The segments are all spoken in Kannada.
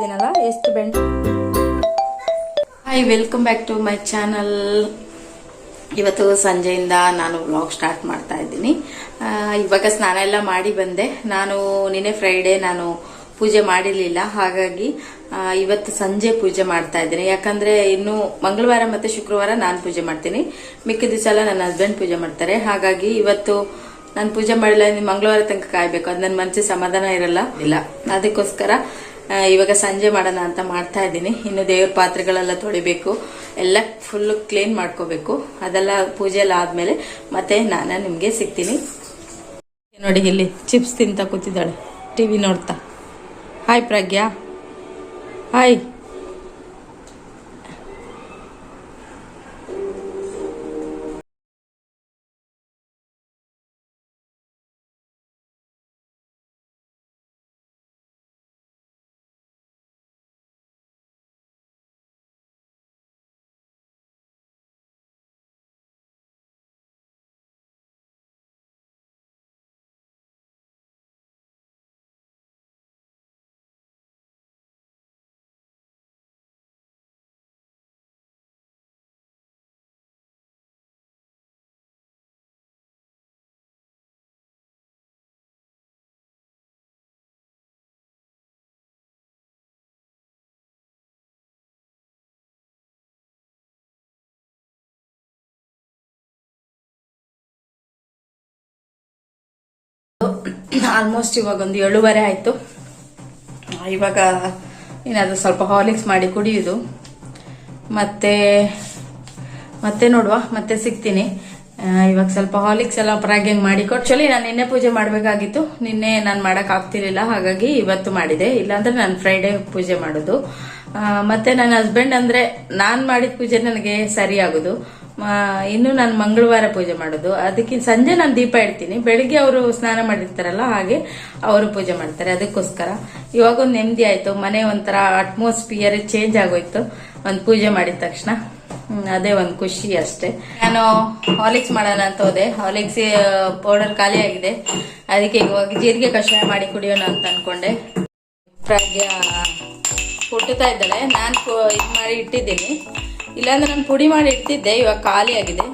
ಇದ್ದೀನಲ್ಲ ಎಷ್ಟು bend. Hi, welcome back to my channel. ಇವತ್ತು ಸಂಜೆಯಿಂದ ನಾನು ವ್ಲಾಗ್ ಸ್ಟಾರ್ಟ್ ಮಾಡ್ತಾ ಇದ್ದೀನಿ. ಇವಾಗ ಸ್ನಾನ ಎಲ್ಲ ಮಾಡಿ ಬಂದೆ. ನಾನು ನಿನ್ನೆ ಫ್ರೈಡೇ ನಾನು ಪೂಜೆ ಮಾಡಿರಲಿಲ್ಲ, ಹಾಗಾಗಿ ಇವತ್ತು ಸಂಜೆ ಪೂಜೆ ಮಾಡ್ತಾ ಇದ್ದೀನಿ. ಯಾಕಂದ್ರೆ ಇನ್ನು ಮಂಗಳವಾರ ಮತ್ತೆ ಶುಕ್ರವಾರ ನಾನು ಪೂಜೆ ಮಾಡ್ತೀನಿ, ಮಿಕ್ಕಿದ ದಿವಸ ಎಲ್ಲ ನನ್ನ ಹಸ್ಬೆಂಡ್ ಪೂಜೆ ಮಾಡ್ತಾರೆ. ಹಾಗಾಗಿ ಇವತ್ತು ನಾನು ಪೂಜೆ ಮಾಡಿಲ್ಲ, ಮಂಗಳವಾರ ತನಕ ಕಾಯ್ಬೇಕು, ಅದು ನನ್ನ ಮನಸ್ಸಿಗೆ ಸಮಾಧಾನ ಇಲ್ಲ. ಅದಕ್ಕೋಸ್ಕರ ಇವಾಗ ಸಂಜೆ ಮಾಡೋಣ ಅಂತ ಮಾಡ್ತಾ ಇದ್ದೀನಿ. ಇನ್ನು ದೇವ್ರ ಪಾತ್ರೆಗಳೆಲ್ಲ ತೊಳಿಬೇಕು, ಎಲ್ಲ ಫುಲ್ ಕ್ಲೀನ್ ಮಾಡ್ಕೋಬೇಕು. ಅದೆಲ್ಲ ಪೂಜೆ ಎಲ್ಲ ಆದ್ಮೇಲೆ ಮತ್ತೆ ನಾನು ನಿಮ್ಗೆ ಸಿಗ್ತೀನಿ. ನೋಡಿ, ಇಲ್ಲಿ ಚಿಪ್ಸ್ ತಿಂತ ಕೂತಿದ್ದಾಳೆ, ಟಿವಿ ನೋಡ್ತಾ. ಹಾಯ್ ಪ್ರಜ್ಞಾ, ಹಾಯ್. ಆಲ್ಮೋಸ್ಟ್ ಇವಾಗ ಒಂದು 7:30 ಆಯ್ತು. ಇವಾಗ ಏನಾದ್ರು ಸ್ವಲ್ಪ ಹಾರ್ಲಿಕ್ಸ್ ಮಾಡಿ ಕುಡಿಯುದು, ಮತ್ತೆ ನೋಡುವ, ಮತ್ತೆ ಸಿಗ್ತೀನಿ. ಇವಾಗ ಸ್ವಲ್ಪ ಹಾರ್ಲಿಕ್ಸ್ ಎಲ್ಲ ಪ್ರಾಗ್ಯಂಗ್ ಮಾಡಿ ಕೊಟ್ಟು. ನಾನು ನಿನ್ನೆ ಪೂಜೆ ಮಾಡ್ಬೇಕಾಗಿತ್ತು, ನಿನ್ನೆ ನಾನು ಮಾಡಕ್ ಆಗ್ತಿರ್ಲಿಲ್ಲ, ಹಾಗಾಗಿ ಇವತ್ತು ಮಾಡಿದೆ. ಇಲ್ಲಾಂದ್ರೆ ನಾನು ಫ್ರೈಡೇ ಪೂಜೆ ಮಾಡೋದು. ಮತ್ತೆ ನನ್ನ ಹಸ್ಬೆಂಡ್ ಅಂದ್ರೆ ನಾನ್ ಮಾಡಿದ ಪೂಜೆ ನನಗೆ ಸರಿ ಆಗುದು. ಇನ್ನು ನಾನು ಮಂಗಳವಾರ ಪೂಜೆ ಮಾಡೋದು. ಅದಕ್ಕೆ ಸಂಜೆ ನಾನು ದೀಪ ಇಡ್ತೀನಿ, ಬೆಳಿಗ್ಗೆ ಅವರು ಸ್ನಾನ ಮಾಡಿರ್ತಾರಲ್ಲ, ಹಾಗೆ ಅವರು ಪೂಜೆ ಮಾಡ್ತಾರೆ. ಅದಕ್ಕೋಸ್ಕರ ಇವಾಗ ಒಂದು ನೆಮ್ಮದಿ ಆಯ್ತು, ಮನೆ ಒಂಥರ ಅಟ್ಮಾಸ್ಫಿಯರ್ ಚೇಂಜ್ ಆಗೋಯ್ತು ಒಂದು ಪೂಜೆ ಮಾಡಿದ ತಕ್ಷಣ. ಅದೇ ಒಂದು ಖುಷಿ ಅಷ್ಟೇ. ನಾನು ಹಾರ್ಲಿಕ್ಸ್ ಮಾಡೋಣ ಅಂತ ಹೋದೆ, ಹಾರ್ಲಿಕ್ಸ್ ಪೌಡರ್ ಖಾಲಿ ಆಗಿದೆ. ಅದಕ್ಕೆ ಇವಾಗ ಜೀರಿಗೆ ಕಷಾಯ ಮಾಡಿ ಕುಡಿಯೋಣ ಅಂತ ಅನ್ಕೊಂಡೆ. ಪ್ರಜ್ಞಾ ಕುಟ್ಟುತ್ತಾ ಇದ್ದಾಳೆ, ನಾನು ಇದು ಮಾಡಿ ಇಟ್ಟಿದ್ದೀನಿ. ಇಲ್ಲಾಂದ್ರೆ ನಾನು ಪುಡಿ ಮಾಡಿ ಇಡ್ತಿದ್ದೆ, ಇವಾಗ ಖಾಲಿ ಆಗಿದೆ,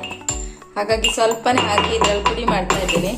ಹಾಗಾಗಿ ಸ್ವಲ್ಪನೇ ಹಾಕಿ ಇದ್ರಲ್ಲಿ ಪುಡಿ ಮಾಡ್ತಾ ಇದ್ದೀನಿ.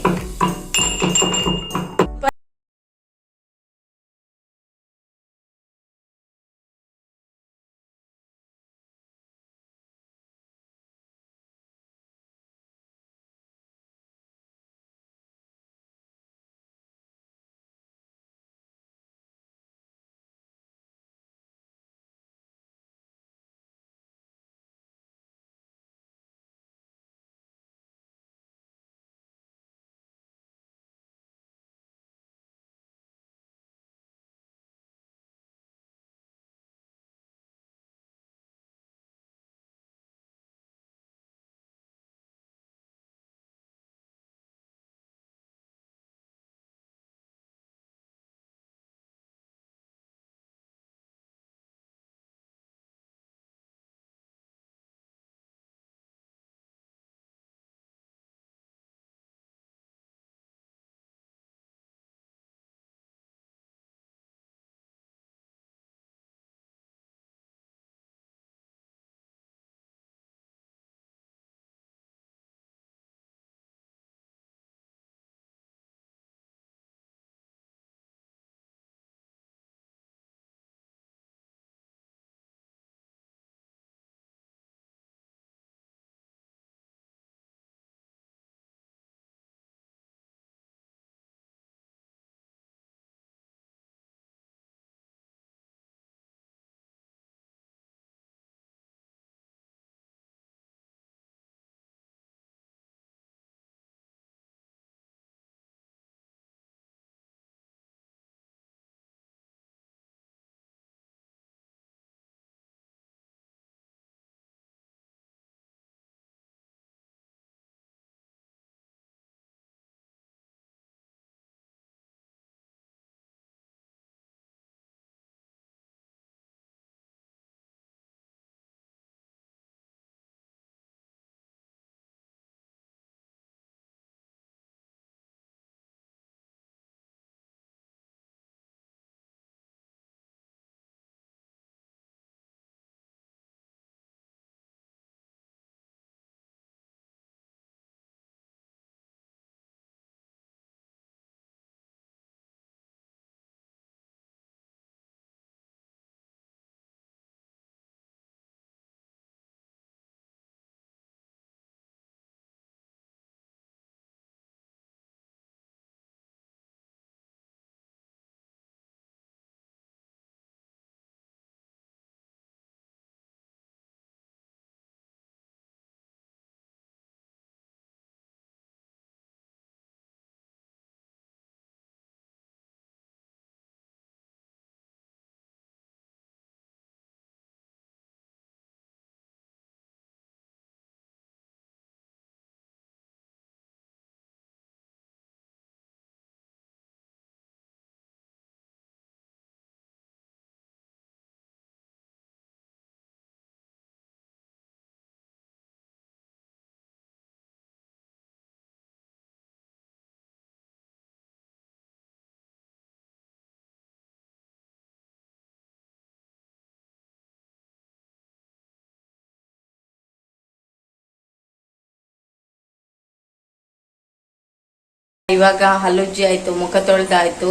ಇವಾಗ ಹಲ್ಲುಜ್ಜಿ ಆಯಿತು, ಮುಖ ತೊಳೆದಾಯಿತು,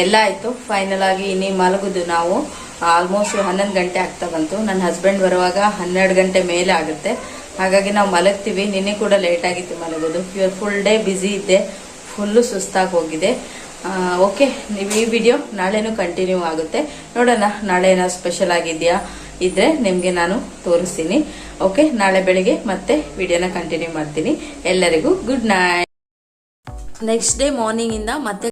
ಎಲ್ಲ ಆಯಿತು. ಫೈನಲ್ ಆಗಿ ಇನ್ನೇ ಮಲಗುದು ನಾವು. ಆಲ್ಮೋಸ್ಟ್ 11 ಗಂಟೆ ಆಗ್ತಾ ಬಂತು. ನನ್ನ ಹಸ್ಬೆಂಡ್ ಬರುವಾಗ 12 ಗಂಟೆ ಮೇಲೆ ಆಗುತ್ತೆ. ಹಾಗಾಗಿ ನಾವು ಮಲಗ್ತೀವಿ. ನಿನ್ನೆ ಕೂಡ ಲೇಟ್ ಆಗಿತ್ತು ಮಲಗೋದು. ಇವತ್ತು ಫುಲ್ ಡೇ ಬ್ಯುಸಿ ಇದ್ದೆ, ಫುಲ್ಲು ಸುಸ್ತಾಗಿ ಹೋಗಿದೆ. ಓಕೆ, ನೀವು ಈ ವಿಡಿಯೋ ನಾಳೆನೂ ಕಂಟಿನ್ಯೂ ಆಗುತ್ತೆ. ನೋಡೋಣ ನಾಳೆ ಏನಾದ್ರು ಸ್ಪೆಷಲ್ ಆಗಿದೆಯಾ ಇದ್ರೆ ನಿಮಗೆ ನಾನು ತೋರಿಸ್ತೀನಿ. ಓಕೆ, ನಾಳೆ ಬೆಳಿಗ್ಗೆ ಮತ್ತೆ ವಿಡಿಯೋನ ಕಂಟಿನ್ಯೂ ಮಾಡ್ತೀನಿ. ಎಲ್ಲರಿಗೂ good night. Next day morning ಇಂದ ಮತ್ತೆ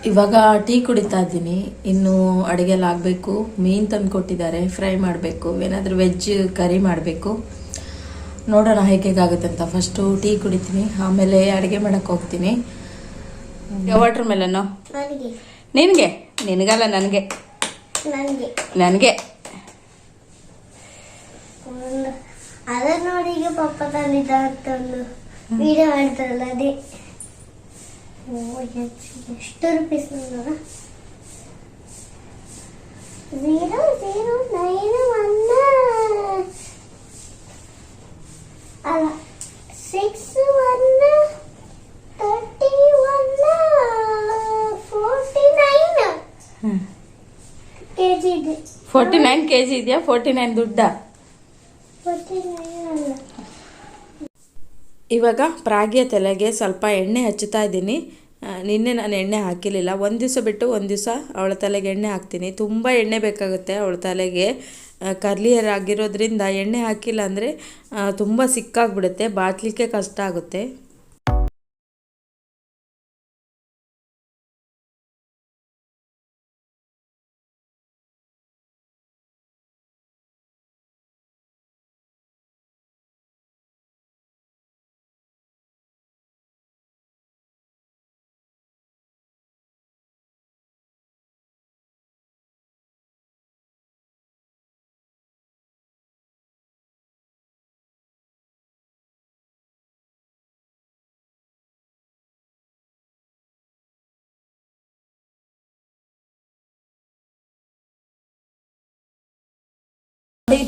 ಇವಾಗ ಟೀ ಕುಡಿತಾ ಇದ್ದೀನಿ. ಇನ್ನು ಅಡುಗೆ ಎಲ್ಲ ಆಗಬೇಕು. ಮೀನು ತಂದು ಕೊಟ್ಟಿದ್ದಾರೆ, ಫ್ರೈ ಮಾಡಬೇಕು. ಏನಾದರೂ ವೆಜ್ ಕರಿ ಮಾಡಬೇಕು. ನೋಡೋಣ ಹೇಗಾಗುತ್ತೆ ಅಂತ. ಫಸ್ಟು ಟೀ ಕುಡಿತೀನಿ, ಆಮೇಲೆ ಅಡುಗೆ ಮಾಡಕ್ಕೆ ಹೋಗ್ತೀನಿ. ವಾಟರ್ ಮೆಲನ್ನು ನಿನಗೆ? ನಿನಗಲ್ಲ, ನನಗೆ. ನನಗೆ ಅದನ್ನ ನೋಡಿ ಈಗ ಪಪ್ಪ ತಂದಿದ್ದ ಅಂತಂದು ವಿಡಿಯೋ ಮಾಡ್ತಾರಲ್ಲ ಅದೇ. ಎಷ್ಟು ರುಪೀಸ್ ನೋಡ? 0091 ಅಲ್ಲ 61 ಕೆಜಿ ಇದೆ. 49 kg ಇದೆಯಾ? 49 ದುಡ್ಡ? 49 ಅಲ್ಲ. ಇವಾಗ ಪ್ರಾಗ್ಯ ತಲೆಗೆ ಸ್ವಲ್ಪ ಎಣ್ಣೆ ಹಚ್ಚುತ್ತಾ ಇದ್ದೀನಿ. ನಿನ್ನೆ ನಾನು ಎಣ್ಣೆ ಹಾಕಿರಲಿಲ್ಲ. ಒಂದು ದಿವಸ ಬಿಟ್ಟು ಒಂದು ದಿವಸ ಅವಳ ತಲೆಗೆ ಎಣ್ಣೆ ಹಾಕ್ತೀನಿ. ತುಂಬ ಎಣ್ಣೆ ಬೇಕಾಗುತ್ತೆ ಅವಳ ತಲೆಗೆ. ಕರ್ಲಿ ಹೇರ್ ಆಗಿರೋದ್ರಿಂದ ಎಣ್ಣೆ ಹಾಕಿಲ್ಲ ಅಂದರೆ ತುಂಬ ಸಿಕ್ಕಾಗ್ಬಿಡುತ್ತೆ, ಬಾಚಲಿಕ್ಕೆ ಕಷ್ಟ ಆಗುತ್ತೆ.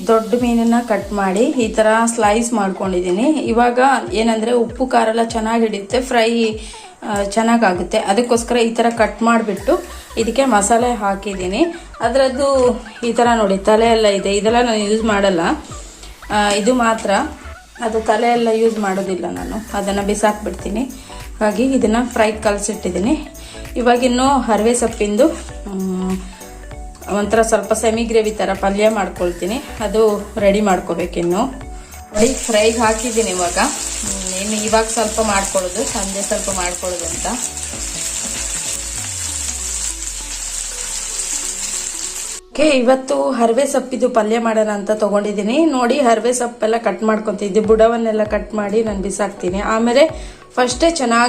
ದೊಡ್ಡ ಮೀನನ್ನ ಕಟ್ ಮಾಡಿ ಈ ಥರ ಸ್ಲೈಸ್ ಮಾಡ್ಕೊಂಡಿದ್ದೀನಿ. ಇವಾಗ ಏನಂದರೆ ಉಪ್ಪು ಖಾರ ಎಲ್ಲ ಚೆನ್ನಾಗಿ ಹಿಡಿಯುತ್ತೆ, ಫ್ರೈ ಚೆನ್ನಾಗಾಗುತ್ತೆ. ಅದಕ್ಕೋಸ್ಕರ ಈ ಥರ ಕಟ್ ಮಾಡಿಬಿಟ್ಟು ಇದಕ್ಕೆ ಮಸಾಲೆ ಹಾಕಿದ್ದೀನಿ. ಅದರದ್ದು ಈ ಥರ ನೋಡಿ ತಲೆ ಎಲ್ಲ ಇದೆ. ಇದೆಲ್ಲ ನಾನು ಯೂಸ್ ಮಾಡಲ್ಲ, ಇದು ಮಾತ್ರ. ಅದು ತಲೆ ಎಲ್ಲ ಯೂಸ್ ಮಾಡೋದಿಲ್ಲ ನಾನು, ಅದನ್ನು ಬಿಸಾಕ್ಬಿಡ್ತೀನಿ. ಹಾಗಾಗಿ ಇದನ್ನು ಫ್ರೈ ಕಲಸಿಟ್ಟಿದ್ದೀನಿ. ಇವಾಗಿನ್ನೂ ಹರವೆ ಸೊಪ್ಪಿಂದು ಒಂಥರ ಸ್ವಲ್ಪ ಸೆಮಿ ಗ್ರೇವಿ ಥರ ಪಲ್ಯ ಮಾಡ್ಕೊಳ್ತೀನಿ. ಅದು ರೆಡಿ ಮಾಡ್ಕೋಬೇಕಿನ್ನು. ನೋಡಿ ಫ್ರೈಗೆ ಹಾಕಿದ್ದೀನಿ. ಇವಾಗ ಸ್ವಲ್ಪ ಮಾಡ್ಕೊಳ್ಳೋದು, ಸಂಜೆ ಸ್ವಲ್ಪ ಮಾಡ್ಕೊಳ್ಳೋದು ಅಂತ. ಓಕೆ, ಇವತ್ತು ಹರವೆ ಸೊಪ್ಪಿದು ಪಲ್ಯ ಮಾಡೋಣ ಅಂತ ತೊಗೊಂಡಿದ್ದೀನಿ. ನೋಡಿ ಹರವೆ ಸೊಪ್ಪೆಲ್ಲ ಕಟ್ ಮಾಡ್ಕೊತಿದ್ದೆ, ಬುಡವನ್ನೆಲ್ಲ ಕಟ್ ಮಾಡಿ ನಾನು ಬಿಸಾಕ್ತೀನಿ. ಆಮೇಲೆ ಫಸ್ಟೇ ಚೆನ್ನಾಗಿ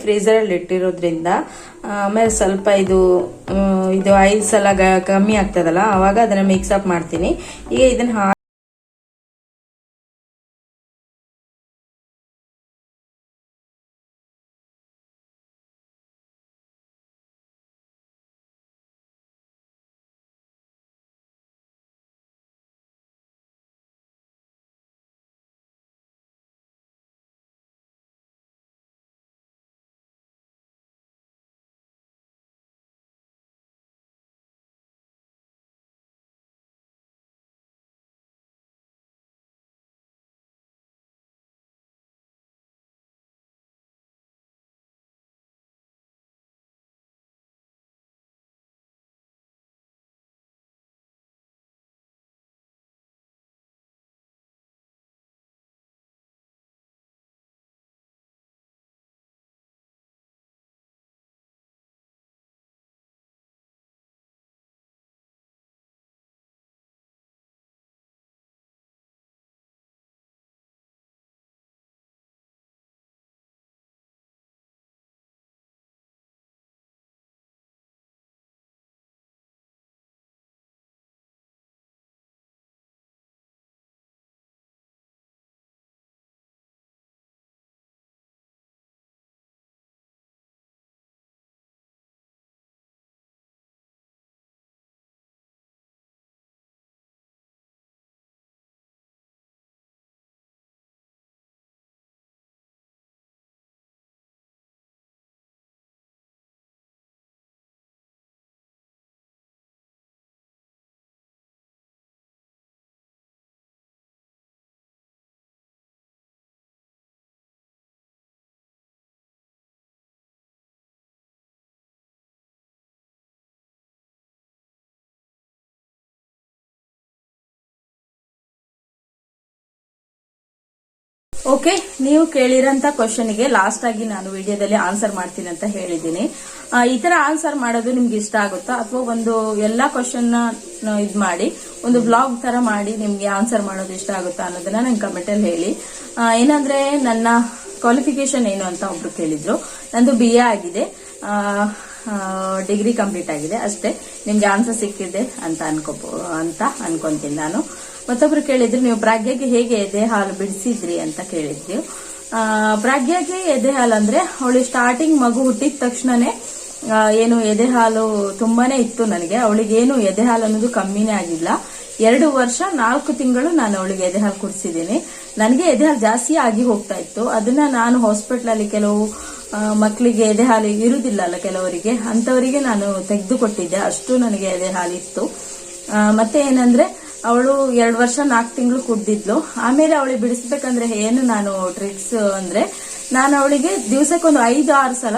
ಫ್ರೀಸರ್ ಅಲ್ಲಿ ಇಟ್ಟಿರೋದ್ರಿಂದ ಆಮೇಲೆ ಸ್ವಲ್ಪ ಇದು ಐಸ್ ಎಲ್ಲ ಕಮ್ಮಿ ಆಗ್ತದಲ್ಲ, ಅವಾಗ ಅದನ್ನ ಮಿಕ್ಸ್ ಅಪ್ ಮಾಡ್ತೀನಿ. ಈಗ ಇದನ್ನ ಓಕೆ, ನೀವು ಕೇಳಿರಂತ ಕ್ವಶನ್ಗೆ ಲಾಸ್ಟ್ ಆಗಿ ನಾನು ವಿಡಿಯೋದಲ್ಲಿ ಆನ್ಸರ್ ಮಾಡ್ತೀನಿ ಅಂತ ಹೇಳಿದ್ದೀನಿ. ಈ ತರ ಆನ್ಸರ್ ಮಾಡೋದು ನಿಮ್ಗೆ ಇಷ್ಟ ಆಗುತ್ತಾ, ಅಥವಾ ಒಂದು ಎಲ್ಲಾ ಕ್ವಶನ್ ಇದ್ ಮಾಡಿ ಒಂದು ಬ್ಲಾಗ್ ತರ ಮಾಡಿ ನಿಮ್ಗೆ ಆನ್ಸರ್ ಮಾಡೋದು ಇಷ್ಟ ಆಗುತ್ತಾ ಅನ್ನೋದನ್ನ ನಂಗೆ ಕಮೆಂಟ್ ಅಲ್ಲಿ ಹೇಳಿ. ಏನಂದ್ರೆ ನನ್ನ ಕ್ವಾಲಿಫಿಕೇಶನ್ ಏನು ಅಂತ ಒಬ್ರು ಕೇಳಿದ್ರು. ನಂದು BA ಆಗಿದೆ, ಡಿಗ್ರಿ ಕಂಪ್ಲೀಟ್ ಆಗಿದೆ ಅಷ್ಟೇ. ನಿಮ್ಗೆ ಆನ್ಸರ್ ಸಿಕ್ಕಿದೆ ಅಂತ ಅನ್ಕೊಂತೀನಿ ನಾನು. ಮತ್ತೊಬ್ರು ಕೇಳಿದ್ರು, ನೀವು ಪ್ರಾಗ್ಯಗೆ ಹೇಗೆ ಎದೆ ಹಾಲು ಬಿಡಿಸಿದ್ರಿ ಅಂತ ಕೇಳಿದ್ರಿ. ಪ್ರಾಗ್ಯಗೆ ಎದೆ ಹಾಲು ಅಂದ್ರೆ ಅವಳು ಸ್ಟಾರ್ಟಿಂಗ್ ಮಗು ಹುಟ್ಟಿದ ತಕ್ಷಣನೇ ಏನು ಎದೆ ಹಾಲು ತುಂಬಾನೇ ಇತ್ತು ನನಗೆ. ಅವಳಿಗೇನು ಎದೆ ಹಾಲು ಅನ್ನೋದು ಕಮ್ಮಿನೇ ಆಗಿಲ್ಲ. 2 ವರ್ಷ 4 ತಿಂಗಳು ನಾನು ಅವಳಿಗೆ ಎದೆ ಹಾಲು ಕುಡಿಸಿದ್ದೀನಿ. ನನಗೆ ಎದೆ ಹಾಲು ಜಾಸ್ತಿ ಆಗಿ ಹೋಗ್ತಾ ಇತ್ತು. ಅದನ್ನ ನಾನು ಹಾಸ್ಪಿಟಲ್ ಅಲ್ಲಿ ಕೆಲವು ಮಕ್ಕಳಿಗೆ ಎದೆ ಹಾಲು ಇರುವುದಿಲ್ಲ ಅಲ್ಲ ಕೆಲವರಿಗೆ, ಅಂತವರಿಗೆ ನಾನು ತೆಗೆದು ಕೊಟ್ಟಿದ್ದೆ. ಅಷ್ಟು ನನಗೆ ಎದೆ ಹಾಲು ಇತ್ತು. ಮತ್ತೆ ಏನಂದ್ರೆ ಅವಳು 2 ವರ್ಷ 4 ತಿಂಗಳು ಕುಡ್ದಿದ್ಲು. ಆಮೇಲೆ ಅವಳಿಗೆ ಬಿಡಿಸ್ಬೇಕಂದ್ರೆ ಏನು ನಾನು ಟ್ರಿಕ್ಸ್ ಅಂದ್ರೆ, ನಾನು ಅವಳಿಗೆ ದಿವಸಕ್ಕೊಂದು 5-6 ಸಲ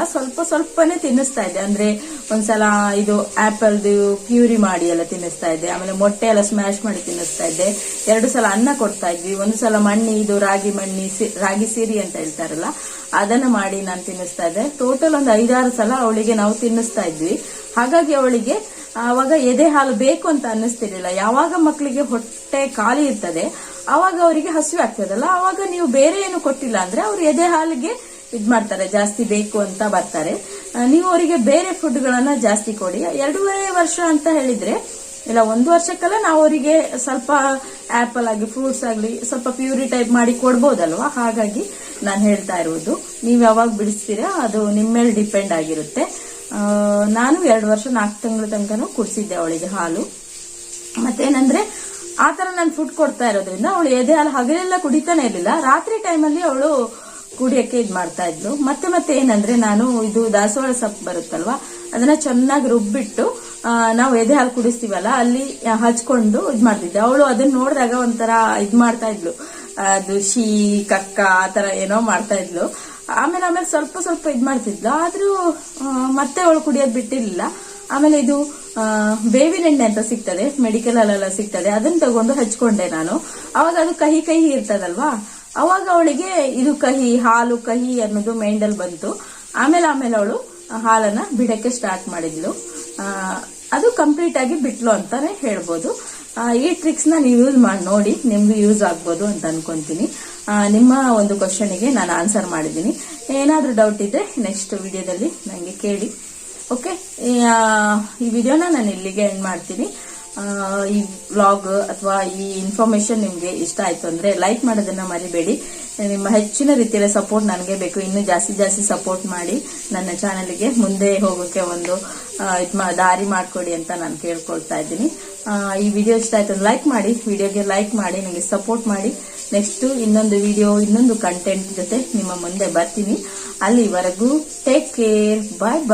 ಸ್ವಲ್ಪನೇ ತಿನ್ನಿಸ್ತಾ ಇದ್ದೆ. ಅಂದ್ರೆ ಒಂದ್ಸಲ ಇದು ಆಪಲ್ದು ಪ್ಯೂರಿ ಮಾಡಿ ಎಲ್ಲ ತಿನ್ನಿಸ್ತಾ ಇದ್ದೆ, ಆಮೇಲೆ ಮೊಟ್ಟೆ ಎಲ್ಲ ಸ್ಮ್ಯಾಶ್ ಮಾಡಿ ತಿನ್ನಿಸ್ತಾ ಇದ್ದೆ. 2 ಸಲ ಅನ್ನ ಕೊಡ್ತಾ ಇದ್ವಿ, ಒಂದು ಸಲ ಮಣ್ಣಿ, ಇದು ರಾಗಿ ಸಿರಿ ಅಂತ ಹೇಳ್ತಾರಲ್ಲ ಅದನ್ನ ಮಾಡಿ ನಾನು ತಿನ್ನಿಸ್ತಾ ಇದ್ದೆ. ಟೋಟಲ್ ಒಂದು 5-6 ಸಲ ಅವಳಿಗೆ ನಾವು ತಿನ್ನಿಸ್ತಾ ಇದ್ವಿ. ಹಾಗಾಗಿ ಅವಳಿಗೆ ಆವಾಗ ಎದೆ ಹಾಲು ಬೇಕು ಅಂತ ಅನ್ನಿಸ್ತಿರ್ಲಿಲ್ಲ. ಯಾವಾಗ ಮಕ್ಕಳಿಗೆ ಹೊಟ್ಟೆ ಖಾಲಿ ಇರ್ತದೆ ಅವಾಗ ಅವರಿಗೆ ಹಸಿವೆ ಆಗ್ತದಲ್ಲ, ಅವಾಗ ನೀವು ಬೇರೆ ಏನು ಕೊಟ್ಟಿಲ್ಲ ಅಂದ್ರೆ ಅವ್ರು ಎದೆ ಹಾಲಿಗೆ ಇದ್ ಮಾಡ್ತಾರೆ, ಜಾಸ್ತಿ ಬೇಕು ಅಂತ ಬರ್ತಾರೆ. ನೀವು ಅವರಿಗೆ ಬೇರೆ ಫುಡ್ ಗಳನ್ನ ಜಾಸ್ತಿ ಕೊಡಿ. 2.5 ವರ್ಷ ಅಂತ ಹೇಳಿದ್ರೆ ಇಲ್ಲ, 1 ವರ್ಷಕ್ಕೆಲ್ಲ ನಾವು ಅವರಿಗೆ ಸ್ವಲ್ಪ ಆಪಲ್ ಆಗಿ ಫ್ರೂಟ್ಸ್ ಆಗ್ಲಿ ಸ್ವಲ್ಪ ಪ್ಯೂರಿ ಟೈಪ್ ಮಾಡಿ ಕೊಡ್ಬೋದಲ್ವಾ. ಹಾಗಾಗಿ ನಾನು ಹೇಳ್ತಾ ಇರುವುದು, ನೀವು ಯಾವಾಗ ಬಿಡಿಸ್ತೀರಾ ಅದು ನಿಮ್ಮ ಮೇಲೆ ಡಿಪೆಂಡ್ ಆಗಿರುತ್ತೆ. ನಾನು 2 ವರ್ಷ 4 ತಿಂಗಳ ತನಕನೂ ಕುಡಿಸಿದ್ದೆ ಅವಳಿಗೆ ಹಾಲು. ಮತ್ತೇನಂದ್ರೆ ಆತರ ನಾನು ಫುಡ್ ಕೊಡ್ತಾ ಇರೋದ್ರಿಂದ ಅವಳು ಎದೆ ಹಾಲು ಹಗಲೆಲ್ಲ ಕುಡಿತಾನೆ ಇರ್ಲಿಲ್ಲ. ರಾತ್ರಿ ಟೈಮಲ್ಲಿ ಅವಳು ಕುಡಿಯಕ್ಕೆ ಇದ್ ಮಾಡ್ತಾ ಇದ್ಲು. ಮತ್ತೆ ಏನಂದ್ರೆ ನಾನು ಇದು ದಾಸವಾಳ ಸೊಪ್ಪು ಬರುತ್ತಲ್ವಾ, ಅದನ್ನ ಚೆನ್ನಾಗಿ ರುಬ್ಬಿಟ್ಟು ನಾವು ಎದೆ ಹಾಲು ಕುಡಿಸ್ತೀವಲ್ಲ ಅಲ್ಲಿ ಹಚ್ಕೊಂಡು ಇದ್ ಮಾಡ್ತಿದ್ದೆ. ಅವಳು ಅದನ್ನ ನೋಡಿದಾಗ ಒಂಥರ ಇದ್ ಮಾಡ್ತಾ ಇದ್ಲು, ಅದು ಶೀ ಕಕ್ಕ ಆತರ ಏನೋ ಮಾಡ್ತಾ ಇದ್ಲು. ಆಮೇಲೆ ಸ್ವಲ್ಪ ಇದ್ ಮಾಡ್ತಿದ್ಲು. ಆದ್ರೂ ಮತ್ತೆ ಅವಳು ಕುಡಿಯೋದ್ ಬಿಟ್ಟಿರ್ಲಿಲ್ಲ. ಆಮೇಲೆ ಇದು ಬೇವಿನ ಎಣ್ಣೆ ಅಂತ ಸಿಗ್ತದೆ, ಮೆಡಿಕಲ್ ಅಲ್ಲೆಲ್ಲ ಸಿಗ್ತದೆ, ಅದನ್ನ ತಗೊಂಡು ಹಚ್ಕೊಂಡೆ ನಾನು. ಅವಾಗ ಅದು ಕಹಿ ಇರ್ತದಲ್ವಾ, ಅವಾಗ ಅವಳಿಗೆ ಇದು ಹಾಲು ಕಹಿ ಅನ್ನೋದು ಮೈಂಡಲ್ಲಿ ಬಂತು. ಆಮೇಲೆ ಅವಳು ಹಾಲನ್ನ ಬಿಡಕ್ಕೆ ಸ್ಟಾರ್ಟ್ ಮಾಡಿದ್ಲು. ಅದು ಕಂಪ್ಲೀಟ್ ಆಗಿ ಬಿಟ್ಲು ಅಂತಾನೆ ಹೇಳ್ಬೋದು. ಈ ಟ್ರಿಕ್ಸ್ ನ ನೀವು ಯೂಸ್ ಮಾಡಿ ನೋಡಿ, ನಿಮ್ಗೂ ಯೂಸ್ ಆಗ್ಬೋದು ಅಂತ ಅನ್ಕೊಂತೀನಿ. ನಿಮ್ಮ ಒಂದು ಕ್ವಶನಿಗೆ ನಾನು ಆನ್ಸರ್ ಮಾಡಿದ್ದೀನಿ. ಏನಾದರೂ ಡೌಟ್ ಇದ್ರೆ ನೆಕ್ಸ್ಟ್ ವಿಡಿಯೋದಲ್ಲಿ ನನಗೆ ಕೇಳಿ. ಓಕೆ, ಈ ವಿಡಿಯೋನ ನಾನು ಇಲ್ಲಿಗೆ ಎಂಡ್ ಮಾಡ್ತೀನಿ. ಈ ವ್ಲಾಗ್ ಅಥವಾ ಈ ಇನ್ಫಾರ್ಮೇಶನ್ ನಿಮಗೆ ಇಷ್ಟ ಆಯ್ತು ಅಂದ್ರೆ ಲೈಕ್ ಮಾಡೋದನ್ನ ಮರಿಬೇಡಿ. ನಿಮ್ಮ ಹೆಚ್ಚಿನ ರೀತಿಯ ಸಪೋರ್ಟ್ ನನಗೆ ಬೇಕು. ಇನ್ನೂ ಜಾಸ್ತಿ ಸಪೋರ್ಟ್ ಮಾಡಿ ನನ್ನ ಚಾನೆಲ್ಗೆ ಮುಂದೆ ಹೋಗೋಕೆ ಒಂದು ದಾರಿ ಮಾಡಿಕೊಡಿ ಅಂತ ನಾನು ಕೇಳ್ಕೊಳ್ತಾ ಇದ್ದೀನಿ. ಈ ವಿಡಿಯೋ ಇಷ್ಟ ಆಯ್ತು ಅಂದ್ರೆ ಲೈಕ್ ಮಾಡಿ, ವಿಡಿಯೋಗೆ ಲೈಕ್ ಮಾಡಿ, ನನಗೆ ಸಪೋರ್ಟ್ ಮಾಡಿ. ನೆಕ್ಸ್ಟ್ ಇನ್ನೊಂದು ವಿಡಿಯೋ, ಇನ್ನೊಂದು ಕಂಟೆಂಟ್ ಜೊತೆ ನಿಮ್ಮ ಮುಂದೆ ಬರ್ತೀನಿ. ಅಲ್ಲಿವರೆಗೂ ಟೇಕ್ ಕೇರ್, ಬಾಯ್ ಬಾಯ್.